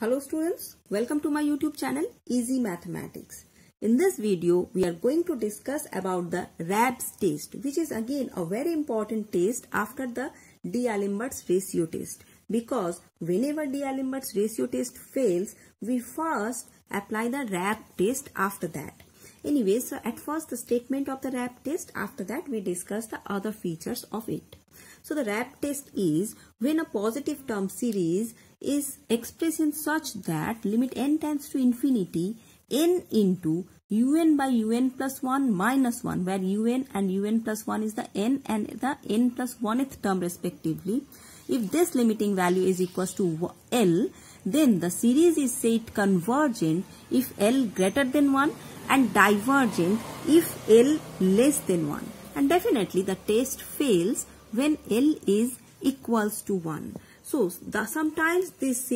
Hello students, welcome to my YouTube channel Easy Mathematics. In this video, we are going to discuss about the RABS test, which is again a very important test after the D'Alembert's ratio test. Because whenever D'Alembert's ratio test fails, we first apply the RABS test after that. Anyway, so at first the statement of the RABS test, after that we discuss the other features of it. So the RABS test is when a positive term series is expressed in such that limit n tends to infinity, n into un by un plus 1 minus 1, where un and un plus 1 is the n and the n plus 1th term respectively. If this limiting value is equals to L, then the series is said convergent if L greater than 1 and divergent if L less than 1. And definitely the test fails when L is equals to 1. So sometimes this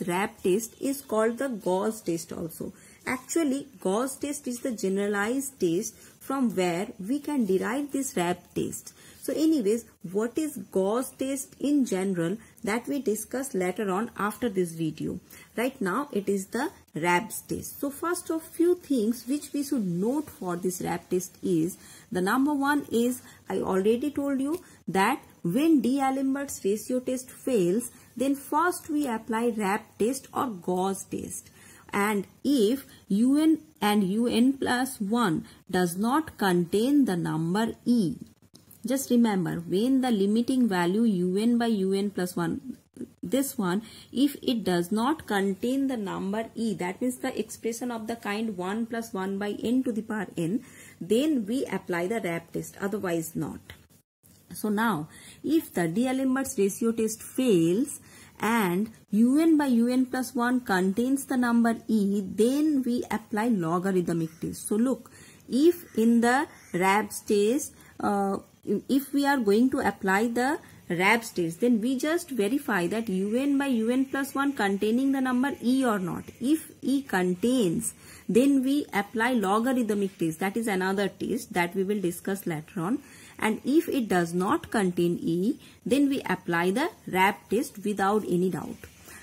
RABS test is called the Gauss test also. Actually, Gauss test is the generalized test from where we can derive this RABS test. So anyways, what is Gauss test in general, that we discuss later on after this video. Right now it is the RABS test. So first of few things which we should note for this RABS test is, the number one is, I already told you that when D'Alembert's ratio test fails, then first we apply RABS test or Gauss test. And if un and un plus 1 does not contain the number e, just remember, when the limiting value un by un plus 1, this one, if it does not contain the number e, that means the expression of the kind 1 plus 1 by n to the power n, then we apply the RABS test, otherwise not. So now, if the D'Alembert's ratio test fails and un by un plus 1 contains the number e, then we apply logarithmic test. So look, if in the RABS test, if we are going to apply the RABS test, then we just verify that un by un plus 1 containing the number e or not. If e contains, then we apply logarithmic test. That is another test that we will discuss later on. And if it does not contain e, then we apply the RABS test without any doubt.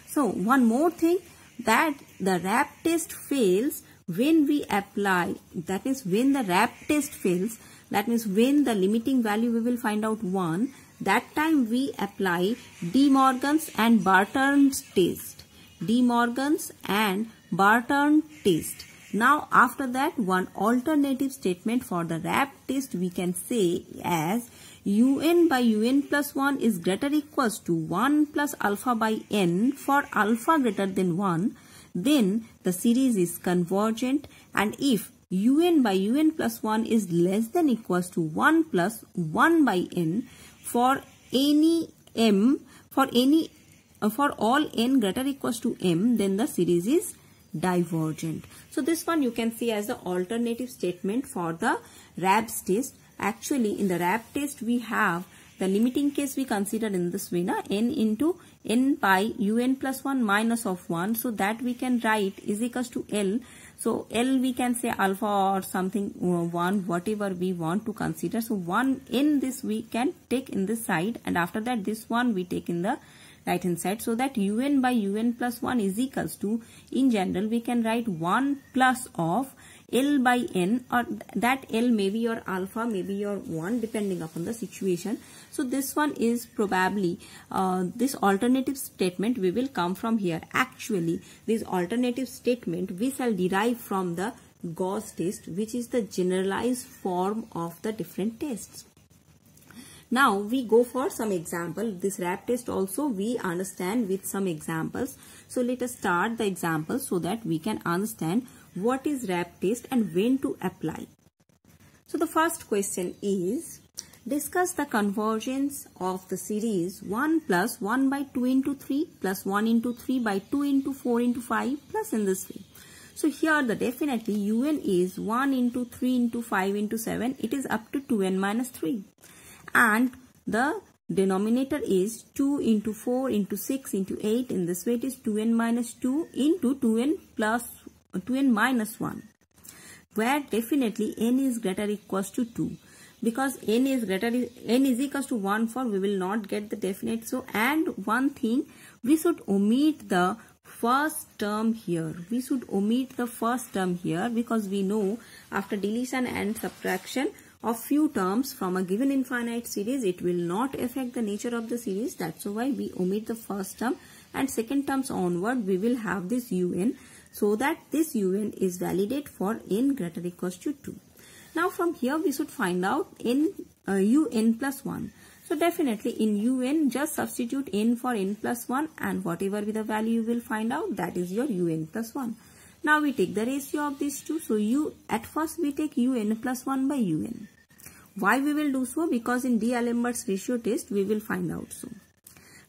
So one more thing, that the RABS test fails when we apply, that is when the RABS test fails, that means when the limiting value we will find out 1, that time we apply De Morgan's and Barton's test. De Morgan's and Barton test. Now after that, one alternative statement for the RABS test we can say as un by un plus 1 is greater equals to 1 plus alpha by n for alpha greater than 1, then the series is convergent. And if un by un plus 1 is less than equals to 1 plus 1 by n for any m, for all n greater equals to m, then the series is divergent. So this one you can see as the alternative statement for the RABS test. Actually in the RABS test we have the limiting case we consider in this way, na, n into n pi un plus 1 minus of 1, so that we can write is equals to L. So L we can say alpha or something 1, whatever we want to consider. So 1 in this we can take in this side, and after that this one we take in the right hand side, so that un by un plus 1 is equals to, in general we can write 1 plus of L by n, or that L may be your alpha, maybe your 1, depending upon the situation. So this one is probably this alternative statement we will come from here. Actually this alternative statement we shall derive from the Gauss test, which is the generalized form of the different tests. Now we go for some example. This RABS test also we understand with some examples. So let us start the example so that we can understand what is RABS test and when to apply. So the first question is, discuss the convergence of the series 1 plus 1 by 2 into 3 plus 1 into 3 by 2 into 4 into 5 plus in this way. So here the definitely un is 1 into 3 into 5 into 7, it is up to 2n minus 3. And the denominator is 2 into 4 into 6 into 8. In this way it is 2n minus 2 into 2n minus 1, where definitely n is greater equals to 2. Because n is equals to 1 for, we will not get the definite. So, and one thing, we should omit the first term here. We should omit the first term here because we know after deletion and subtraction of few terms from a given infinite series, it will not affect the nature of the series. That's why we omit the first term, and second terms onward we will have this un, so that this un is validate for n greater or equals to 2. Now from here we should find out un plus 1. So definitely in un just substitute n for n plus 1, and whatever be the value you will find out, that is your un plus 1. Now we take the ratio of these two. So at first we take un plus 1 by un. Why we will do so? Because in D'Alembert's ratio test we will find out so.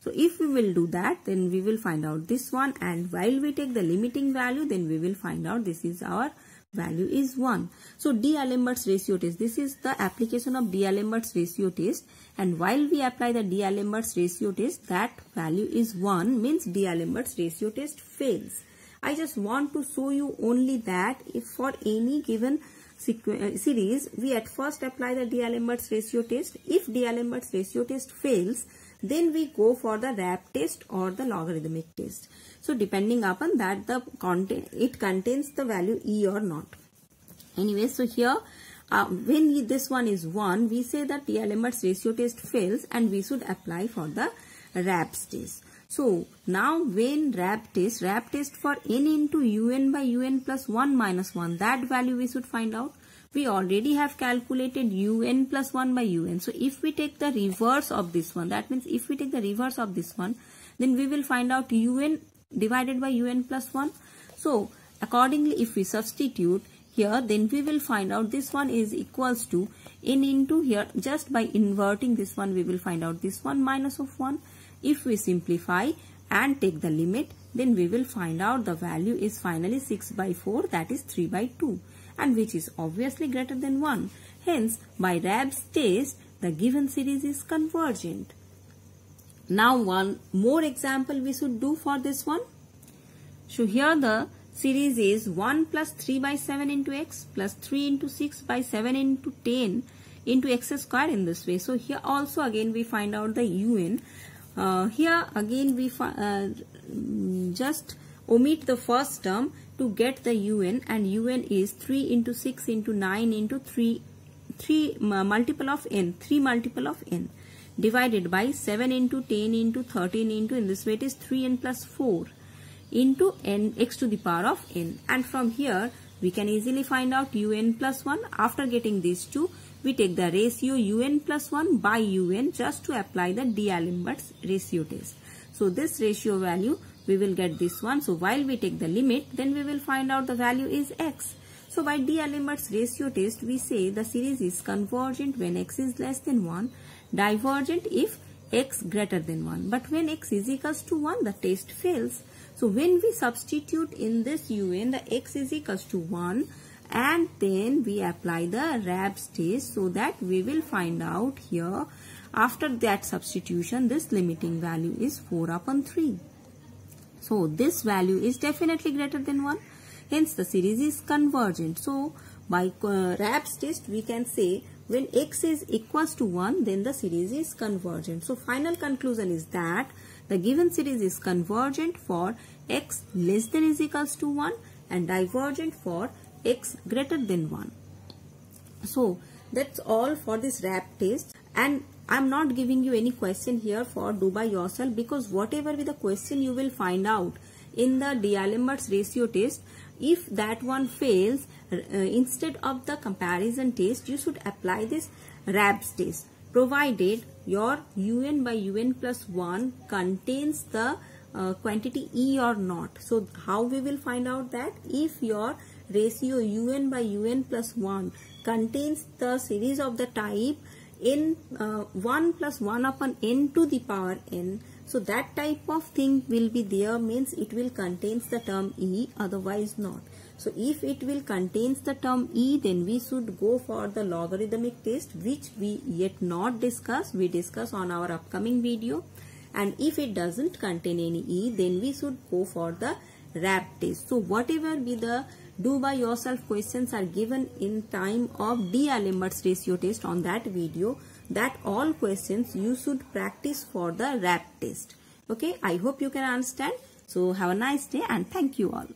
So if we will do that, then we will find out this one, and while we take the limiting value, then we will find out this is our value is 1. So D'Alembert's ratio test, this is the application of D'Alembert's ratio test, and while we apply the D'Alembert's ratio test, that value is 1, means D'Alembert's ratio test fails. I just want to show you only that if for any given series, we at first apply the D'Alembert's ratio test. If D'Alembert's ratio test fails, then we go for the RAP test or the logarithmic test. So depending upon that, it contains the value e or not. Anyway, so here when this one is 1, we say that D'Alembert's ratio test fails, and we should apply for the RAP's test. So now when RAP test for n into un by un plus 1 minus 1, that value we should find out. We already have calculated un plus 1 by un. So if we take the reverse of this one, that means if we take the reverse of this one, then we will find out un divided by un plus 1. So accordingly, if we substitute here, then we will find out this one is equals to n into here. Just by inverting this one, we will find out this one minus of 1. If we simplify and take the limit, then we will find out the value is finally 6 by 4, that is 3 by 2, and which is obviously greater than 1. Hence, by RAP's test, the given series is convergent. Now one more example we should do for this one. So here the series is 1 plus 3 by 7 into x plus 3 into 6 by 7 into 10 into x square in this way. So here also again we find out the un. Here again we just omit the first term to get the un, and un is 3 into 6 into 9 into 3 multiple of n divided by 7 into 10 into 13 into, in this way it is 3n plus 4 into n x to the power of n, and from here we can easily find out un plus 1. After getting these two, we take the ratio un plus 1 by un just to apply the D'Alembert's ratio test. So this ratio value we will get this one. So while we take the limit, then we will find out the value is x. So by D'Alembert's ratio test, we say the series is convergent when x is less than 1, divergent if x greater than 1. But when x is equals to 1, the test fails. So when we substitute in this un, the x is equals to 1, and then we apply the RAP's test, so that we will find out here after that substitution, this limiting value is 4 upon 3. So this value is definitely greater than 1. Hence the series is convergent. So by RAP's test, we can say when x is equals to 1, then the series is convergent. So final conclusion is that the given series is convergent for x less than is equals to 1 and divergent for x greater than 1. So that's all for this RAP test, and I'm not giving you any question here for do by yourself, because whatever be the question you will find out in the D'Alembert's ratio test, if that one fails, instead of the comparison test, you should apply this RAP's test, provided your un by un plus 1 contains the quantity e or not. So how we will find out that? If your ratio un by un plus 1 contains the series of the type n 1 plus 1 upon n to the power n, so that type of thing will be there, means it will contains the term e, otherwise not. So if it will contains the term e, then we should go for the logarithmic test, which we yet not discuss. We discuss on our upcoming video. And if it doesn't contain any e, then we should go for the RAP test. So whatever be the do by yourself questions are given in time of D'Alembert's ratio test on that video, that all questions you should practice for the RAP test. Okay, I hope you can understand. So have a nice day and thank you all.